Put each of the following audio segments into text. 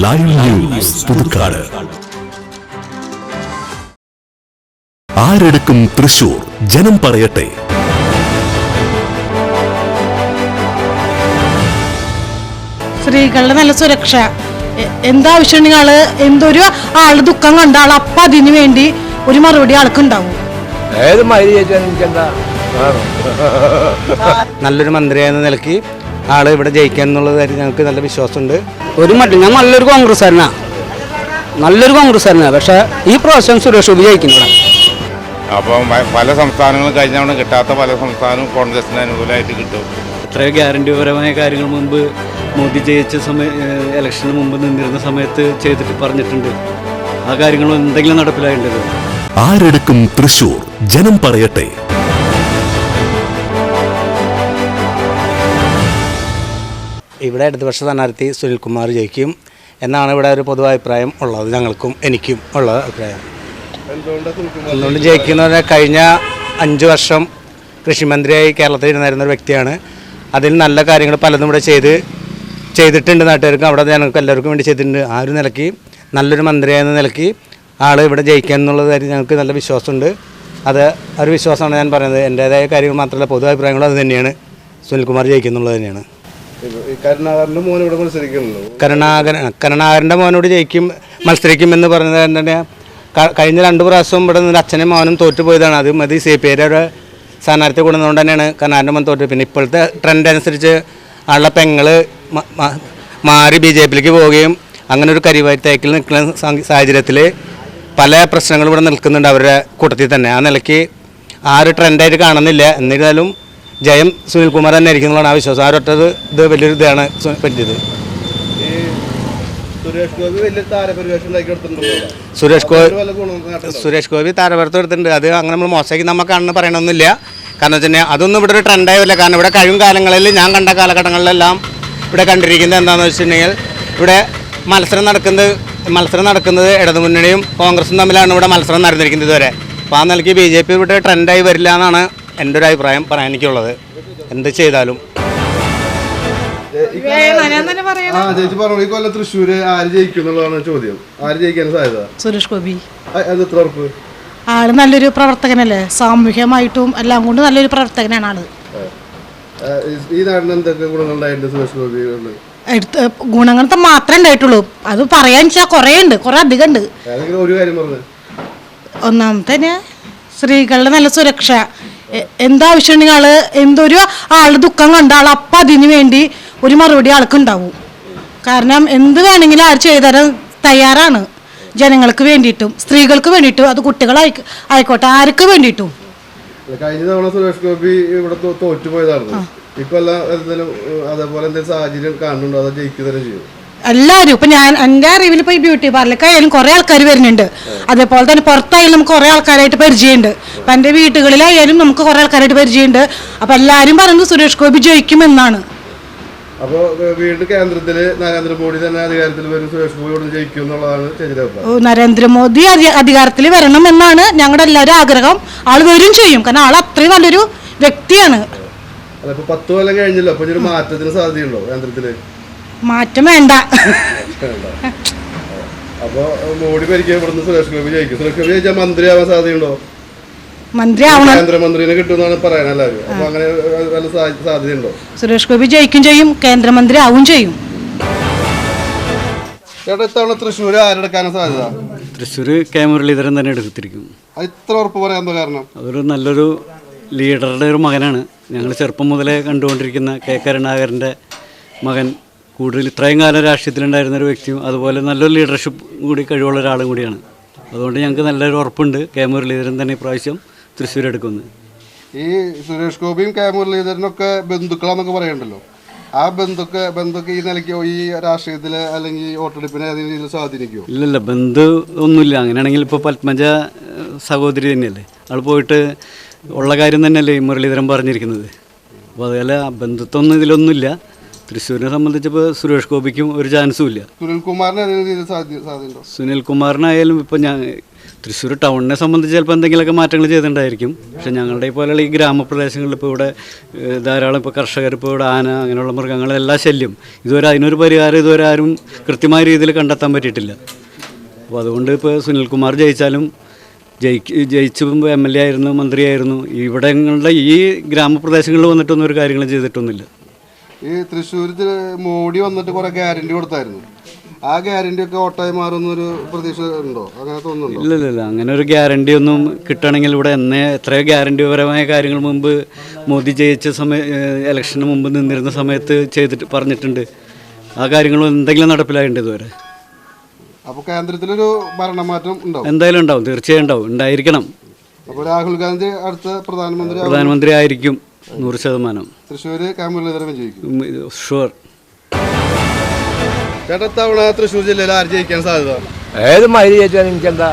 Live news Puthukkad. ആരെടുക്കും തൃശൂർ? ജനം പറയട്ടെ. സ്ത്രീകളുടെ നല്ല സുരക്ഷ എന്താവശ്യമുണ്ടെങ്കിൽ ആള് എന്തൊരു ആള് ദുഃഖം കണ്ട ആൾ അപ്പം അതിനു വേണ്ടി ഒരു മറുപടി ആൾക്കുണ്ടാവും. നല്ലൊരു മന്ത്രിയായ നിലയ്ക്ക് ആള് ഇവിടെ ജയിക്കാൻ എന്നുള്ളത് ഞങ്ങൾക്ക് നല്ല വിശ്വാസമുണ്ട്. ഒരു മറ്റും ഞാൻ നല്ലൊരു കോൺഗ്രസ്സുകാരനാണ്, പക്ഷേ ഈ പ്രാവശ്യം സുരേഷ് ഗോപി ജയിക്കുന്നു. അപ്പം പല സംസ്ഥാനങ്ങളും കഴിഞ്ഞ തവണ കിട്ടാത്ത പല സംസ്ഥാനവും കോൺഗ്രസിന് അനുകൂലമായിട്ട് കിട്ടും. എത്രയോ ഗ്യാരണ്ടിപരമായ കാര്യങ്ങൾ മുമ്പ് മോദി ജയിച്ച ഇലക്ഷന് മുമ്പ് നിന്നിരുന്ന സമയത്ത് ചെയ്തിട്ട് പറഞ്ഞിട്ടുണ്ട്. ആ കാര്യങ്ങൾ എന്തെങ്കിലും നടപ്പിലായിട്ടുണ്ട്. ആരെടുക്കും തൃശൂർ? ജനം പറയട്ടെ. ഇവിടെ ഇടതുപക്ഷ സ്ഥാനാർത്ഥി സുനിൽകുമാർ ജയിക്കും എന്നാണ് ഇവിടെ ഒരു പൊതുവഭിപ്രായം ഉള്ളത്. ഞങ്ങൾക്കും എനിക്കും ഉള്ള അഭിപ്രായം. എന്തുകൊണ്ട് ജയിക്കുന്നത്? കഴിഞ്ഞ 5 വർഷം കൃഷിമന്ത്രിയായി കേരളത്തിൽ ഇരുന്നിരുന്ന ഒരു വ്യക്തിയാണ്. അതിൽ നല്ല കാര്യങ്ങൾ പലതും ഇവിടെ ചെയ്തിട്ടുണ്ട്. നാട്ടുകാർക്കും അവിടെ ഞങ്ങൾക്ക് എല്ലാവർക്കും വേണ്ടി ചെയ്തിട്ടുണ്ട്. ആ ഒരു നിലയ്ക്ക് നല്ലൊരു മന്ത്രിയായ നിലയ്ക്ക് ആൾ ഇവിടെ ജയിക്കാൻ എന്നുള്ളത് ഞങ്ങൾക്ക് നല്ല വിശ്വാസമുണ്ട്. അത് ഒരു വിശ്വാസമാണ് ഞാൻ പറയുന്നത്. എൻ്റേതായ കാര്യങ്ങൾ മാത്രമല്ല, പൊതു അഭിപ്രായങ്ങളും അത് തന്നെയാണ്. സുനിൽകുമാർ ജയിക്കുന്നുള്ളത് തന്നെയാണ്. കരുണാകരൻ്റെ മോനോട് മത്സരിക്കുമെന്ന് പറഞ്ഞത് തന്നെ കഴിഞ്ഞ 2 പ്രാവശ്യം ഇവിടെ നിന്ന് അച്ഛനും മോനും തോറ്റുപോയതാണ്. അത് മതി CPIയുടെ സ്ഥാനാർത്ഥി കൊടുക്കുന്നതുകൊണ്ട് തന്നെയാണ് കരുണാകരൻ്റെ മോൻ തോറ്റു. പിന്നെ ഇപ്പോഴത്തെ ട്രെൻഡ് അനുസരിച്ച് ആളുടെ പെങ്ങൾ മാറി BJPയിലേക്ക് പോവുകയും അങ്ങനെ ഒരു കരിവാറ്റേക്കിൽ നിൽക്കുന്ന സാഹചര്യത്തിൽ പല പ്രശ്നങ്ങളും ഇവിടെ നിൽക്കുന്നുണ്ട് അവരുടെ കൂട്ടത്തിൽ തന്നെ. ആ നിലയ്ക്ക് ആ ഒരു ട്രെൻഡായിട്ട് കാണുന്നില്ല. എന്നിരുന്നാലും ജയം സുനിൽകുമാർ തന്നെ ആയിരിക്കും എന്നുള്ളതാണ് ആ വിശ്വാസം. ആരൊട്ടത് ഇത് വലിയൊരു ഇതാണ് പറ്റിയത്. സുരേഷ് ഗോപി താരപുരത്ത് എടുത്തിട്ടുണ്ട്. അത് അങ്ങനെ നമ്മൾ മോശമാക്കി നമുക്കാണെന്ന് പറയണമെന്നില്ല. കാരണം വെച്ച് കഴിഞ്ഞാൽ അതൊന്നും ഇവിടെ ഒരു ട്രെൻഡായില്ല. കാരണം ഇവിടെ കഴിയും കാലങ്ങളിൽ ഞാൻ കണ്ട കാലഘട്ടങ്ങളിലെല്ലാം ഇവിടെ കണ്ടിരിക്കുന്നത് എന്താണെന്ന് വെച്ചിട്ടുണ്ടെങ്കിൽ ഇവിടെ മത്സരം നടക്കുന്നത് ഇടതുമുന്നണിയും കോൺഗ്രസും തമ്മിലാണ് ഇവിടെ മത്സരം നടന്നിരിക്കുന്നത് ഇതുവരെ. അപ്പോൾ ആ നിലയ്ക്ക് BJP ഇവിടെ ട്രെൻഡായി വരില്ല എന്നാണ് എൻ്റെ ഒരു അഭിപ്രായം പറയാൻ എനിക്കുള്ളത്. എന്ത് ചെയ്താലും തൃശ്ശൂര് ആര് ജയിക്കുന്നുള്ളതാണ് ചോദ്യം. ആര് ജയിക്കാൻ സാധ്യത? സുരേഷ് ഗോപി. ആള് നല്ലൊരു പ്രവർത്തകനല്ലേ, സാമൂഹ്യമായിട്ടും എല്ലാം കൊണ്ട് നല്ലൊരു പ്രവർത്തകനാണ് ആള്. ഈ നാടിന് എന്തൊക്കെ ഗുണങ്ങളുണ്ടായിട്ടുണ്ട് സുരേഷ് ഗോപി? ഗുണങ്ങൾ മാത്രമേ ഉണ്ടായിട്ടുള്ളൂ. അത് പറയാൻ വെച്ചാൽ കുറേ അധികം ഉണ്ട്. ഒരു കാര്യം പറഞ്ഞു. ഒന്നാമത്തെ സ്ത്രീകളുടെ നല്ല സുരക്ഷ എന്താവശ്യമുണ്ടെങ്കിൽ ആള് എന്തൊരു ആള് ദുഃഖം കണ്ട ആൾ അപ്പം അതിനു വേണ്ടി ഒരു മറുപടി ആൾക്കുണ്ടാവും. കാരണം എന്ത് വേണമെങ്കിലും ആര് ചെയ്തുതരാൻ തയ്യാറാണ്. ജനങ്ങൾക്ക് വേണ്ടിയിട്ടും സ്ത്രീകൾക്ക് വേണ്ടിയിട്ടും, അത് കുട്ടികളായിക്കോട്ടെ ആർക്ക് വേണ്ടിയിട്ടും. കഴിഞ്ഞ തവണ സുരേഷ് ഗോപി ഇവിടെ തോറ്റുപോയതാണ്. ഇപ്പൊ അതേപോലെ എന്തെങ്കിലും സാഹചര്യം കാണുന്നുണ്ടോ? അതോ ജയിക്കുക ചെയ്യും എല്ലാവരും? ഇപ്പൊ ഞാൻ എൻ്റെ അറിവിൽ ഇപ്പൊ ഈ ബ്യൂട്ടി പാർലറിലേക്കായാലും കുറെ ആൾക്കാർ വരുന്നുണ്ട്. അതേപോലെ തന്നെ പുറത്തായാലും നമുക്ക് കുറെ ആൾക്കാരായിട്ട് പരിചയമുണ്ട്. അപ്പൊ എൻ്റെ വീട്ടുകളിലായാലും നമുക്ക് കുറെ ആൾക്കാരായിട്ട് പരിചയമുണ്ട്. അപ്പൊ എല്ലാവരും പറയുന്നത് സുരേഷ് ഗോപി ജയിക്കുമെന്നാണ്. അപ്പോൾ വീണ്ടും കേന്ദ്രത്തില് നരേന്ദ്രമോദി തന്നെ അധികാരത്തിൽ വരും, സുരേഷ് ഗോപി ജയിക്കും എന്നുള്ളതാണ് നരേന്ദ്രമോദി അധികാരത്തിൽ വരണം എന്നാണ് ഞങ്ങളുടെ എല്ലാവരും ആഗ്രഹം. ആൾ വരും ചെയ്യും. കാരണം ആൾ അത്രയും നല്ലൊരു വ്യക്തിയാണ്. അതിപ്പോ 10 കൊല്ലം കഴിഞ്ഞല്ലോ. അപ്പൊ ഒരു മാറ്റത്തിന് സാധ്യതയുണ്ടോ കേന്ദ്രത്തില്? മാറ്റം വേണ്ട. അപ്പൊ മോഡി ഭരിക്കപ്പെടുന്ന സുരേഷ് ഗോപി ജയിക്കും. സുരേഷ് ഗോപി ജയിച്ചാൽ മന്ത്രിയാവാൻ സാധ്യതയുണ്ടോ? കേന്ദ്രമന്ത്രിനെ കിട്ടുമെന്നാണ് പറയാൻ എല്ലാവരും. അപ്പൊ അങ്ങനെ വല്ല സാധ്യതയുണ്ടോ? സുരേഷ് ഗോപി ജയിക്കും ചെയ്യും, കേന്ദ്രമന്ത്രി ആവും ചെയ്യും. ചേട്ടാ, ഇത്തവണ തൃശ്ശൂർ ആരെടുക്കാനും സാധ്യത? തൃശ്ശൂർ കെ മുരളീധരൻ തന്നെ എടുത്തിരിക്കും. ഇത്ര ഉറപ്പ് പറയാൻ കാരണം? അതൊരു നല്ലൊരു ലീഡറുടെ ഒരു മകനാണ്. ഞങ്ങൾ ചെറുപ്പം മുതലേ കണ്ടുകൊണ്ടിരിക്കുന്ന കരുണാകരൻ്റെ മകൻ. കൂടുതൽ ഇത്രയും കാലം രാഷ്ട്രീയത്തിലുണ്ടായിരുന്ന ഒരു വ്യക്തിയും അതുപോലെ നല്ലൊരു ലീഡർഷിപ്പ് കൂടി കഴിവുള്ള ഒരാളും കൂടിയാണ്. അതുകൊണ്ട് ഞങ്ങൾക്ക് നല്ലൊരു ഉറപ്പുണ്ട് കെ മുരളീധരൻ തന്നെ ഇപ്രാവശ്യം തൃശ്ശൂർ എടുക്കുന്നത്. ഈ സുരേഷ് ഗോപിയും കെ മുരളീധരനൊക്കെ ബന്ധുക്കളാന്നൊക്കെ പറയണ്ടല്ലോ. ആ ബന്ധുക്ക് ഈ നിലയ്ക്കോ ഈ രാഷ്ട്രീയത്തില് അല്ലെങ്കിൽ വോട്ടെടുപ്പിനെ ഏതെങ്കിലും രീതിയിൽ സ്വാധീനിക്കുമോ? ഇല്ലല്ല, ബന്ധു ഒന്നുമില്ല. അങ്ങനെയാണെങ്കിൽ ഇപ്പോൾ പത്മജ സഹോദരി തന്നെയല്ലേ, ആൾ പോയിട്ട് ഉള്ള കാര്യം തന്നെയല്ലേ ഈ മുരളീധരൻ പറഞ്ഞിരിക്കുന്നത്. അപ്പോൾ അതുപോലെ ബന്ധുത്വമൊന്നും ഇതിലൊന്നുമില്ല. തൃശ്ശൂരിനെ സംബന്ധിച്ചപ്പോൾ സുരേഷ് ഗോപിക്കും ഒരു ചാൻസും ഇല്ല. സുനിൽകുമാറിനായാലും ഇപ്പോൾ തൃശ്ശൂർ ടൗണിനെ സംബന്ധിച്ച് ചിലപ്പോൾ എന്തെങ്കിലുമൊക്കെ മാറ്റങ്ങൾ ചെയ്തിട്ടുണ്ടായിരിക്കും. പക്ഷേ ഞങ്ങളുടെ പോലെയുള്ള ഈ ഗ്രാമപ്രദേശങ്ങളിൽ ഇപ്പോൾ ഇവിടെ ധാരാളം ഇപ്പോൾ കർഷകർ ഇപ്പോൾ ഇവിടെ ആന അങ്ങനെയുള്ള മൃഗങ്ങളെല്ലാം ശല്യം. ഇതുവരെ അതിനൊരു പരിഹാരം ഇതുവരെ ആരും കൃത്യമായ രീതിയിൽ കണ്ടെത്താൻ പറ്റിയിട്ടില്ല. അപ്പോൾ അതുകൊണ്ട് ഇപ്പോൾ സുനിൽകുമാർ ജയിച്ചാലും ജയിച്ചു MLA ആയിരുന്നു, മന്ത്രിയായിരുന്നു, ഇവിടങ്ങളുടെ ഈ ഗ്രാമപ്രദേശങ്ങളിൽ വന്നിട്ടൊന്നും ഒരു കാര്യങ്ങളും ചെയ്തിട്ടൊന്നുമില്ല. ഈ തൃശ്ശൂർ മോഡി വന്നിട്ട് കുറെ ഗ്യാരണ്ടി കൊടുത്തായിരുന്നു. ആ ഗ്യാരണ്ടി ഒക്കെ ഓട്ടായി മാറുന്നൊരു പ്രതീക്ഷ ഉണ്ടോ? അങ്ങനെ തോന്നുന്നുണ്ടോ? ഇല്ല, അങ്ങനെ ഒരു ഗ്യാരണ്ടി ഒന്നും കിട്ടണമെങ്കിൽ ഇവിടെ എത്രയോ ഗ്യാരണ്ടിപരമായ കാര്യങ്ങൾ മുമ്പ് മോദി ജയിച്ച ഇലക്ഷന് മുമ്പ് നിന്നിരുന്ന സമയത്ത് പറഞ്ഞിട്ടുണ്ട്. ആ കാര്യങ്ങളും എന്തെങ്കിലും നടപ്പിലായിട്ടുണ്ട് ഇതുവരെ. അപ്പോൾ കേന്ദ്രത്തിലൊരു ഭരണമാറ്റം ഉണ്ടാവും? എന്തായാലും ഉണ്ടാവും, തീർച്ചയായും ഉണ്ടാവും, ഉണ്ടായിരിക്കണം. അപ്പോൾ രാഹുൽ ഗാന്ധി അടുത്ത പ്രധാനമന്ത്രി ആയിരിക്കും 100%. തൃശ്ശൂർ മുരളീധരൻ വിജയിക്കും ഷുവർ. ചേട്ടാ, തവണ തൃശ്ശൂർ ജില്ലയിൽ ആര് ജയിക്കാൻ സാധ്യത? ഏത് മൈരി ജയിച്ചാൽ എനിക്കെന്താ,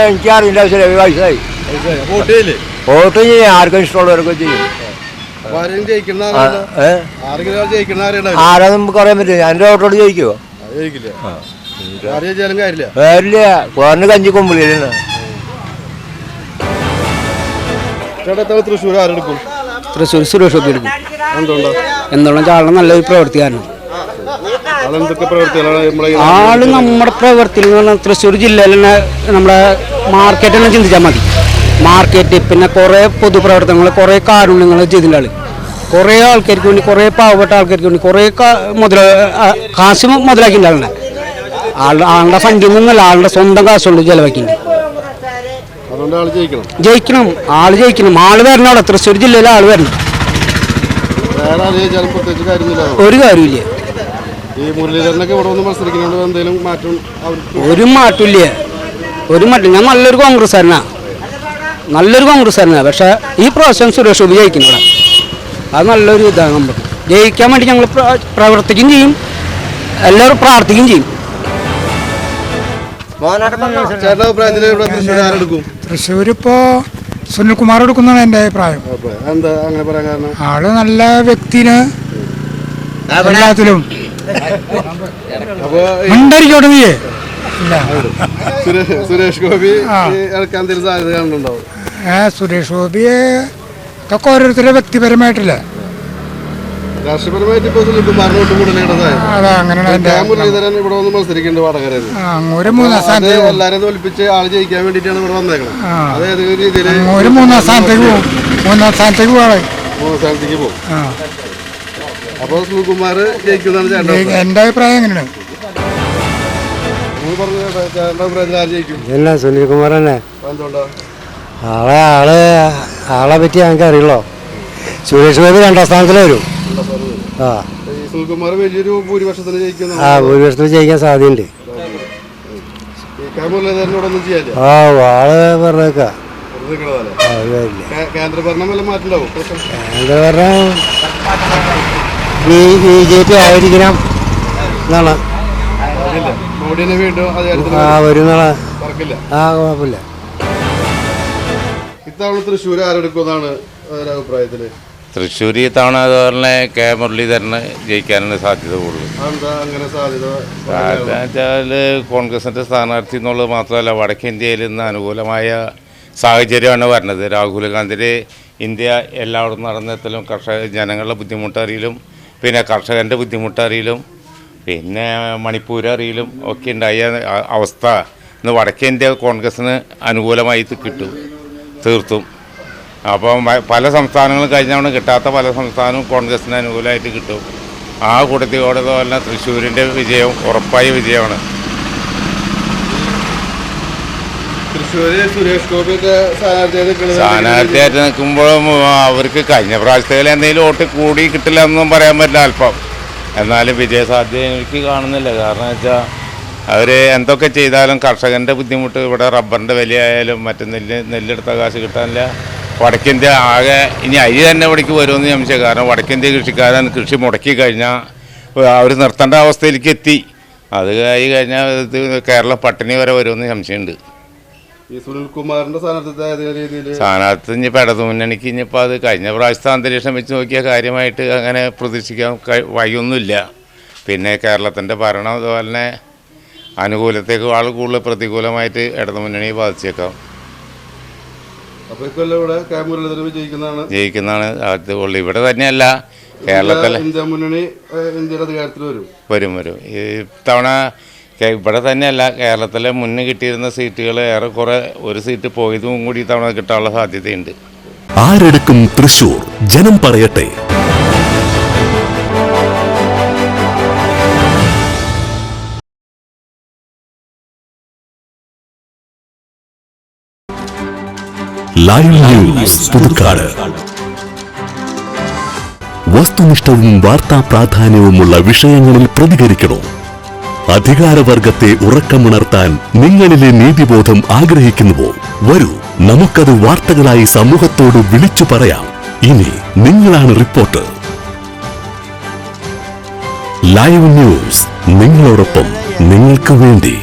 എനിക്കറിയില്ല. വയസ്സായി വോട്ട് ചെയ്യില്ലേ? വോട്ട് ചെയ്യും, ആർക്കും ഇഷ്ടമുള്ളവരൊക്കെ ചെയ്യും. ആരാ നമുക്ക് പറയാൻ പറ്റില്ല. എൻ്റെ വോട്ടോട് ജയിക്കുമോ? കാര്യമില്ല. കുറഞ്ഞ കഞ്ഞി കൊമ്പിളിയാണ്. തൃശ്ശൂർ ആരെടുക്കും? തൃശ്ശൂർ സുരേഷ് ഗോപി എടുക്കും. എന്തുകൊണ്ടാ? ആള് നല്ലൊരു പ്രവൃത്തിയാണ്. ആള് നമ്മുടെ പ്രവൃത്തി എന്ന് പറഞ്ഞാൽ തൃശ്ശൂർ ജില്ലയിൽ തന്നെ നമ്മുടെ മാർക്കറ്റെല്ലാം ചിന്തിച്ചാൽ മതി. മാർക്കറ്റ്, പിന്നെ കുറേ പൊതുപ്രവർത്തനങ്ങൾ, കുറേ കാരുണ്യങ്ങൾ ചെയ്തിട്ടുണ്ട് ആള്. കുറേ ആൾക്കാർക്ക് വേണ്ടി, കുറേ പാവപ്പെട്ട ആൾക്കാർക്ക് വേണ്ടി കുറേ കാശ് മുതലാക്കിയിട്ടുണ്ട് ആളുടെ ഫണ്ടിൽ നിന്നല്ല, ആളുടെ സ്വന്തം കാശുകൊണ്ട് ചിലവാക്കിയിട്ടുണ്ട്. ജയിക്കണം, ആള് ജയിക്കണം. ആള് വരണം അവിടെ, തൃശ്ശൂർ ജില്ലയിലെ ആള് വരണം. ഒരു കാര്യമില്ല. ഒരു മാറ്റമില്ല. ഞാൻ നല്ലൊരു കോൺഗ്രസ്സുകാരനാണ്. പക്ഷെ ഈ പ്രാവശ്യം സുരേഷ് ഗോപി ജയിക്കണം ഇവിടെ. അത് നല്ലൊരു ഇതാണ്. നമുക്ക് ജയിക്കാൻ വേണ്ടി ഞങ്ങൾ പ്രവർത്തിക്കുകയും ചെയ്യും, എല്ലാവരും പ്രാർത്ഥിക്കുകയും ചെയ്യും. തൃശ്ശൂർ ഇപ്പോൾ സുനിൽകുമാർ എടുക്കുന്നതാണ് എൻ്റെ അഭിപ്രായം. ആള് നല്ല വ്യക്തിന് എല്ലാത്തിലും ഉണ്ടായിരിക്കോട്ടെ. നീയേ സുരേഷ് ഗോപി സുരേഷ് ഗോപിയെ ഇതൊക്കെ ഓരോരുത്തരുടെ വ്യക്തിപരമായിട്ടില്ല. രാഷ്ട്രീയപരമായിട്ട് ഇപ്പോൾ സുനിൽകുമാറിന് വോട്ട് മുരളീധരൻ ഇവിടെ വന്ന് മത്സരിക്കുന്നുണ്ട് വടകരയിൽ. എല്ലാവരെയും തോൽപ്പിച്ച് ആള് ജയിക്കാൻ വേണ്ടിയിട്ടാണ് ഇവിടെ വന്നേക്കുന്നത്. അതായത് രീതിയിൽ മൂന്നാം സ്ഥാനത്തേക്ക് പോകും. അപ്പോൾ സുനിൽകുമാർ ജയിക്കുന്നതാണ് ചേട്ടൻ എൻ്റെ അഭിപ്രായം. എങ്ങനെയാണ് എന്നാ സുനിൽകുമാർ തന്നെ. എന്തുകൊണ്ടാ? ആളെ പറ്റി ഞങ്ങൾക്ക് അറിയുള്ളൂ. സുരേഷ് ഗോപി 2ാം സ്ഥാനത്തിൽ വരും. സുനിൽകുമാർ വലിയൊരു ഭൂരിപക്ഷത്തിന് ഭൂരിപക്ഷത്തിൽ ജയിക്കാൻ സാധ്യതയുണ്ട്. മുരളീധരനോടൊന്നും ചെയ്യാല്ലേ? ആള് പറഞ്ഞേക്കാം. കേന്ദ്രഭരണം വല്ല മാറ്റുണ്ടാവും? കേന്ദ്രഭരണം BJP ആയിരിക്കണം എന്നാണ്. മോഡിനെ വീണ്ടും വരുന്നാണ്. കുഴപ്പമില്ല. ഇത്തവണ തൃശ്ശൂർ ആരെടുക്കുമെന്നാണ് അഭിപ്രായത്തിൽ? തൃശ്ശൂർ ഈ തവണ അതുപോലെ മുരളീധരന് ജയിക്കാനാണ് സാധ്യത കൂടുതൽ. സാധ്യത വെച്ചാൽ കോൺഗ്രസിൻ്റെ സ്ഥാനാർത്ഥി എന്നുള്ളത് മാത്രമല്ല, വടക്കേന്ത്യയിൽ ഇന്ന് അനുകൂലമായ സാഹചര്യമാണ് വരുന്നത്. രാഹുൽ ഗാന്ധിയുടെ ഇന്ത്യ എല്ലായിടത്തും നടന്നെത്തലും ജനങ്ങളുടെ ബുദ്ധിമുട്ടറിയലും പിന്നെ കർഷകൻ്റെ ബുദ്ധിമുട്ടറിയലും പിന്നെ മണിപ്പൂർ അറിയലും ഒക്കെ ഉണ്ടായ അവസ്ഥ ഇന്ന് വടക്കേന്ത്യ കോൺഗ്രസ്സിന് അനുകൂലമായി കിട്ടും തീർത്തും. അപ്പം പല സംസ്ഥാനങ്ങളും കഴിഞ്ഞ തവണ കിട്ടാത്ത പല സംസ്ഥാനവും കോൺഗ്രസ്സിന് അനുകൂലമായിട്ട് കിട്ടും. ആ കൂട്ടത്തിലൂടെ തന്നെ തൃശ്ശൂരിൻ്റെ വിജയം ഉറപ്പായ വിജയമാണ്. സ്ഥാനാർത്ഥിയായിട്ട് നിൽക്കുമ്പോഴും അവർക്ക് കഴിഞ്ഞ പ്രാവശ്യത്തിൽ എന്തെങ്കിലും വോട്ട് കൂടി കിട്ടില്ല എന്നൊന്നും പറയാൻ പറ്റില്ല അല്പം. എന്നാലും വിജയസാധ്യത എനിക്ക് കാണുന്നില്ല. കാരണം വെച്ചാൽ അവർ എന്തൊക്കെ ചെയ്താലും കർഷകൻ്റെ ബുദ്ധിമുട്ട്, ഇവിടെ റബ്ബറിൻ്റെ വിലയായാലും മറ്റു നെല്ലെടുത്ത കാശ് കിട്ടാനില്ല. വടക്കേന്ത്യ ആകെ ഇനി അരി തന്നെ ഇവിടേക്ക് വരുമെന്ന് സംശയം. കാരണം വടക്കേന്ത്യ കൃഷിക്കാരൻ കൃഷി മുടക്കി കഴിഞ്ഞാൽ അവർ നിർത്തേണ്ട അവസ്ഥയിലേക്ക് എത്തി. അത് കഴിഞ്ഞാൽ കേരളം പട്ടിണി വരെ വരുമെന്ന് സംശയമുണ്ട്. സ്ഥാനാർത്ഥി ഇനിയിപ്പോൾ ഇടതു മുന്നണിക്ക് ഇനിയിപ്പോൾ അത് കഴിഞ്ഞ പ്രാവശ്യത്തെ അന്തരീക്ഷം വെച്ച് നോക്കിയാൽ കാര്യമായിട്ട് അങ്ങനെ പ്രതീക്ഷിക്കാൻ വഴിയൊന്നുമില്ല. പിന്നെ കേരളത്തിൻ്റെ ഭരണം അതുപോലെ തന്നെ അനുകൂലത്തേക്ക് ആൾ കൂടുതൽ പ്രതികൂലമായിട്ട് ഇടതു മുന്നണിയെ ബാധിച്ചേക്കാം. ജയിക്കുന്നതാണ് ആദ്യത്തെ ഉള്ളു. ഇവിടെ തന്നെയല്ല, കേരളത്തിലെ ഇന്ത്യ മുന്നണി ഇന്ത്യയുടെ അധികാരത്തിൽ വരും. ഈ തവണ ഇവിടെ തന്നെയല്ല, കേരളത്തിലെ മുന്നേ കിട്ടിയിരുന്ന സീറ്റുകൾ ഏറെക്കുറെ ഒരു സീറ്റ് പോയതും കൂടി തവണ കിട്ടാനുള്ള സാധ്യതയുണ്ട്. ആരെടുക്കും തൃശൂർ? ജനം പറയട്ടെ. Live news Puthukkad. വസ്തുനിഷ്ഠവും വാർത്താ പ്രാധാന്യവുമുള്ള വിഷയങ്ങളിൽ പ്രതികരിക്കണോ? അധികാരവർഗത്തെ ഉറക്കമുണർത്താൻ നിങ്ങളിലെ നീതിബോധം ആഗ്രഹിക്കുന്നുവോ? വരൂ, നമുക്കത് വാർത്തകളായി സമൂഹത്തോട് വിളിച്ചു പറയാം. ഇനി നിങ്ങളാണ് റിപ്പോർട്ടർ. ലൈവ് ന്യൂസ്, നിങ്ങളോടൊപ്പം, നിങ്ങൾക്ക് വേണ്ടി.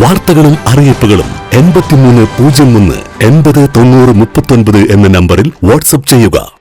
വാർത്തകളും അറിയിപ്പുകളും 8301 80 90 39 എന്ന നമ്പറിൽ വാട്സ്ആപ്പ് ചെയ്യുക.